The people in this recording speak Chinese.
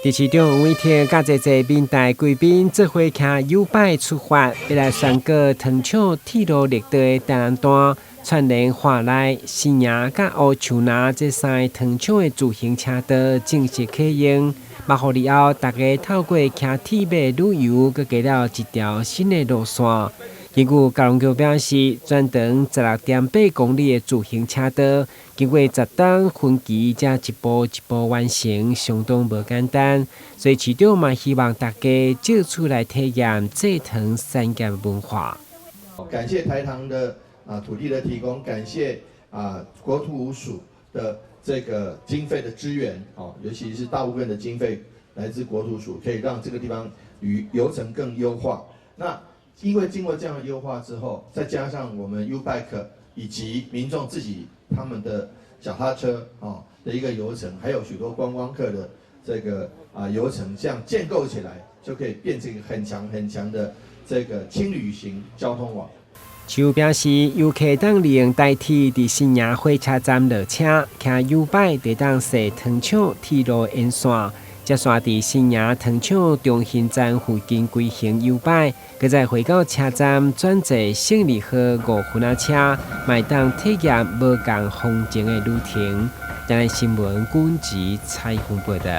伫市长每天甲侪民代贵宾做伙骑优摆出发，要来宣告藤厂铁路列岛的第二段，串联华内、新营甲乌树林这三个藤厂的自行车道正式启用。幕后以后，大家透过骑铁马旅游，佮加了一条新的路线。根据交通局表示，全长16.8公里的自行车道，经过10天分期，才一步一步完成，相当无简单。所以市长嘛希望大家借此来体验制糖产业文化。感谢台糖的土地的提供，感谢国土五署的这个经费的支援，尤其是大部分的经费来自国土署，可以让这个地方游程更优化。那因为经过这样的优化之后，再加上我们 U-Bike 以及民众自己他们的脚踏车的一个游程，还有许多观光客的这个游程，这样建构起来，就可以变成一个很强的这个轻旅行交通网。市府表示，游客当利用代替伫新营火车站落车，骑 U-Bike 得当坐糖厂铁路沿线。接线伫新营糖厂中心站附近规行U-Bike，佮再回到车站转坐胜利号5分车，卖当体验无共风情的旅程。台湾新闻军事采访报道。